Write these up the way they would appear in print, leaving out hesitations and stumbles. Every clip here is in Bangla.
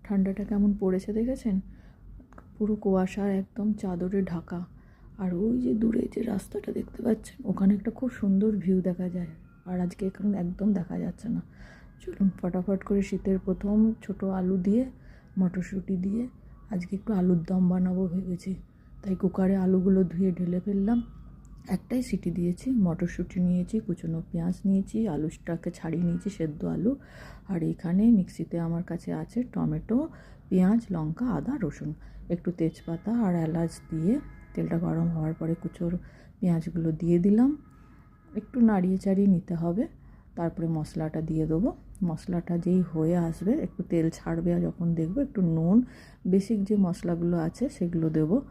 ঠান্ডাটা কেমন পড়েছে দেখেছেন? পুরো কুয়াশার একদম চাদরে ঢাকা। আর ওই যে দূরে যে রাস্তাটা দেখতে পাচ্ছেন, ওখানে একটা খুব সুন্দর ভিউ দেখা যায়। আর আজকে এখন একদম দেখা যাচ্ছে না। চলুন ফটাফট করে শীতের প্রথম ছোট আলু দিয়ে, মটরশুঁটি দিয়ে আজকে একটু আলুর দম বানাবো ভেবেছি। তাই কুকারে আলুগুলো ধুয়ে ঢেলে ফেললাম। একটাই সিটি দিয়েছি। মটরশুঁটি নিয়েছি, কুচনো পেঁয়াজ নিয়েছি, আলুটাকে ছাড়িয়ে নিয়েছি, সেদ্ধ আলু। আর এখানে মিক্সিতে আমার কাছে আছে টমেটো, পেঁয়াজ, লঙ্কা, আদা, রসুন, একটু তেজপাতা আর এলাচ দিয়ে তেলটা গরম হওয়ার পরে কুচোর পেঁয়াজগুলো দিয়ে দিলাম। একটু নাড়িয়ে চাড়িয়ে নিতে হবে। তারপরে মশলাটা দিয়ে দেবো। মশলাটা যেই হয়ে আসবে, একটু তেল ছাড়বে, আর যখন দেখবো একটু নুন, বেসিক যে মশলাগুলো আছে সেগুলো দেবো।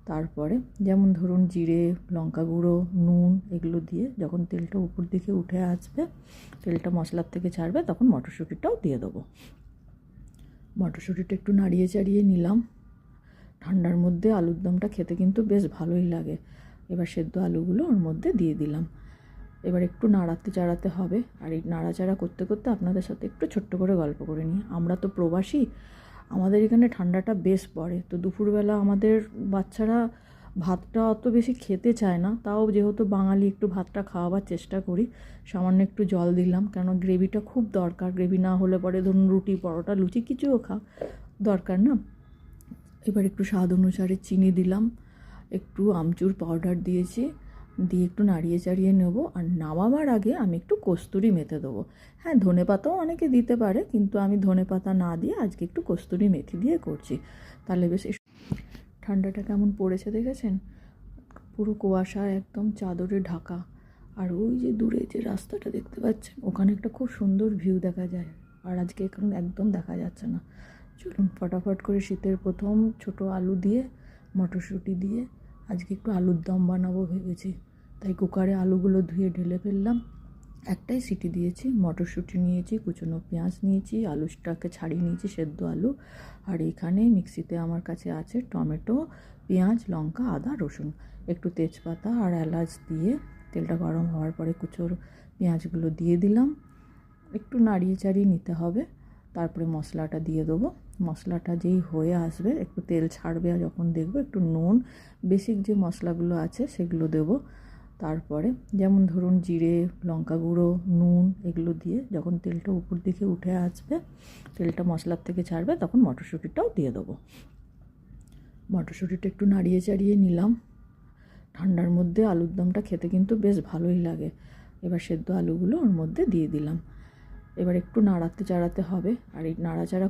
তারপরে যেমন ধরুন জিরে, লঙ্কা গুঁড়ো, নুন, এগুলো দিয়ে যখন তেলটা উপর দিকে উঠে আসবে, তেলটা মশলার থেকে ছাড়বে, তখন মটরশুঁটিটাও দিয়ে দেবো। মটরশুঁটিটা একটু নাড়িয়ে চাড়িয়ে নিলাম। ঠান্ডার মধ্যে আলুর দমটা খেতে কিন্তু বেশ ভালোই লাগে। এবার সেদ্ধ আলুগুলো ওর মধ্যে দিয়ে দিলাম। এবার একটু নাড়াতে চাড়াতে হবে। আর এই নাড়াচাড়া করতে করতে আপনাদের সাথে একটু ছোট্ট করে গল্প করে নিই। আমরা তো প্রবাসী, আমাদের এখানে ঠান্ডাটা বেশ পড়ে। তো দুপুরবেলা আমাদের বাচ্চারা ভাতটা অত বেশি খেতে চায় না। তাও যেহেতু বাঙালি, একটু ভাতটা খাওয়াবার চেষ্টা করি। সামান্য একটু জল দিলাম, কেন গ্রেভিটা খুব দরকার। গ্রেভি না হলে পরে ধরুন রুটি, পরোটা, লুচি কিছুও দরকার না। এবার একটু স্বাদ অনুসারে চিনি দিলাম, একটু আমচুর পাউডার দিয়েছি, দিয়ে একটু নাড়িয়ে চাড়িয়ে নেব। আর নামাবার আগে আমি একটু কস্তুরি মেথি দেবো। হ্যাঁ, ধনেপাতাও অনেকে দিতে পারে, কিন্তু আমি ধনেপাতা না দিয়ে আজকে একটু কস্তুরি মেথি দিয়ে করছি। তাহলে বেশ। ঠান্ডাটা কেমন পড়েছে দেখেছেন? পুরো কুয়াশা একদম চাদরে ঢাকা। আর ওই যে দূরে যে রাস্তাটা দেখতে পাচ্ছেন, ওখানে একটা খুব সুন্দর ভিউ দেখা যায়। আর আজকে এখন একদম দেখা যাচ্ছে না। চলুন ফটাফট করে শীতের প্রথম ছোট আলু দিয়ে, মটরশুঁটি দিয়ে আজকে একটু আলুর দম বানাবো ভেবেছি। তাই কুকারে আলুগুলো ধুয়ে ঢেলে ফেললাম। একটাই সিটি দিয়েছি। মটরশুঁটি নিয়েছি, কুচনো পেঁয়াজ নিয়েছি, আলুটাকে ছাড়িয়ে নিয়েছি, সেদ্ধ আলু। আর এখানে মিক্সিতে আমার কাছে আছে টমেটো, পেঁয়াজ, লঙ্কা, আদা, রসুন, একটু তেজপাতা আর এলাচ দিয়ে তেলটা গরম হওয়ার পরে কুচোর পেঁয়াজগুলো দিয়ে দিলাম। একটু নাড়িয়ে চাড়িয়ে নিতে হবে। তারপরে মশলাটা দিয়ে দেবো। মশলাটা যেই হয়ে আসবে, একটু তেল ছাড়বে, আর যখন দেখবো একটু নুন, বেসিক যে মশলাগুলো আছে সেগুলো দেবো। তারপরে যেমন ধরুন জিরে, লঙ্কা গুঁড়ো, নুন, এগুলো দিয়ে যখন তেলটা উপর দিকে উঠে আসবে, তেলটা মশলার থেকে ছাড়বে, তখন মটরশুঁটিটাও দিয়ে দেবো। মটরশুঁটিটা একটু নাড়িয়ে চাড়িয়ে নিলাম। ঠান্ডার মধ্যে আলুর দমটা খেতে কিন্তু বেশ ভালোই লাগে। এবার সেদ্ধ আলুগুলো ওর মধ্যে দিয়ে দিলাম। এবার একটু নাড়াতে চাড়াতে হবে। আর এই নাড়াচাড়া